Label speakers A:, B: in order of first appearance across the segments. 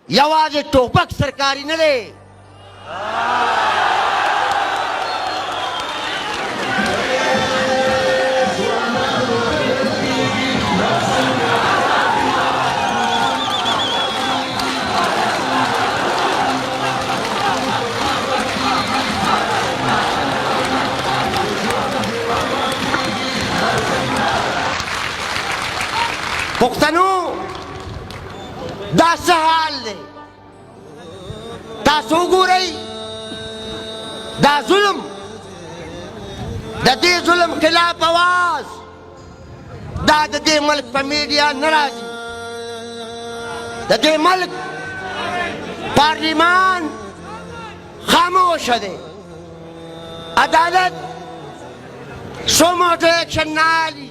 A: یوازې ټوپک سرکاري نه دی. پښتنو دا څه حال دی؟ تاسو وګورئ دا ظلم، د دې ظلم خلاف اواز دا د دې ملک په میډیا نه راځي. د دې ملک پارلیمان خاموشه دی. عدالت سو موټو ایکشن نه اخلي.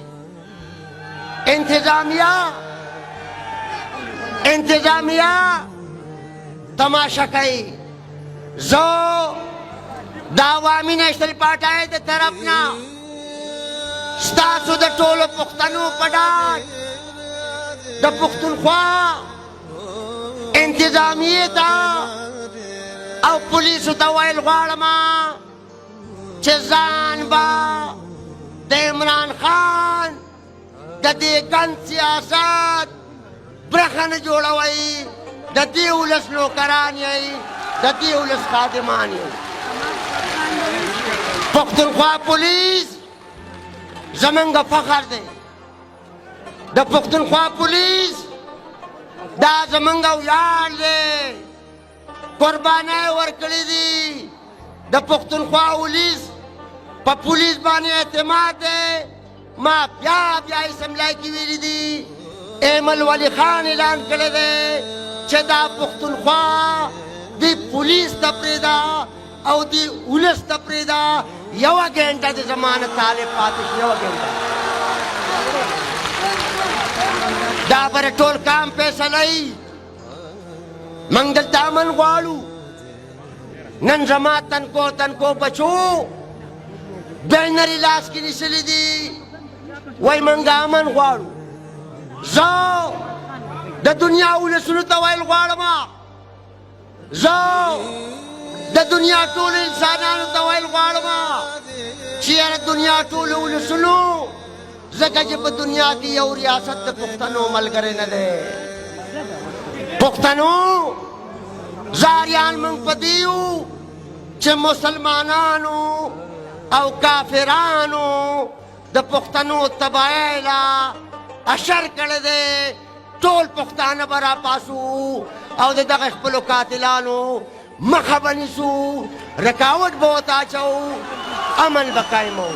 A: انتظامیه تماشا کوي. زه د عوامي نیشنل پارټۍ د طرف نه ستاسو د ټولو پښتنو په ډاډ د پښتونخوا انتظامیې ته او پولیسو ته ویل غواړم چې ځان به د عمران خان د دې ګند سیاست برخه نه جوړوئ. د دې ولس نوکران یئ، د دې ولس خادمان یئ. پښتونخوا پولیس زمونږ فخر دی. د پښتونخوا پولیس دا زمونږ ویاړ دی. قربانۍ ورکړي دي. د پښتونخوا ولس په پولیس باندې اعتماد دی. ما بیا اسمبلی کې ویلي دي، ایمل ولی خان اعلان کړی دی چې دا پښتونخوا دې پولیس ته پرېږده او دې ولس ته پرېږده. یوه ګنټه د ضمانت طالب پاتې شي، یوه ګنټه. دا به د ټول کام فیصله وي. موږ دلته امن غواړو. نن زما تنکو بچو بینرې لاس کې نیسلي دي، وایي موږ امن غواړو. زه د دنیا ولسونو ته ویل غواړم، زه د دنیا ټولو انسانانو ته ویل غواړم چې یاره دنیا ټولو ولسونو، ځکه چې په دنیا کې یو ریاست د پښتنو ملګری نه دی. پښتنو زاریان موږ په دې یو چې مسلمانانو او کافرانو د پښتنو تباهۍ له اشر کړی دی. ټول پښتانه به راپاسو او د دغه خپلو قاتلانو مخه به نیسو، رکاوټ به ورته اچوو، امن به قایموو.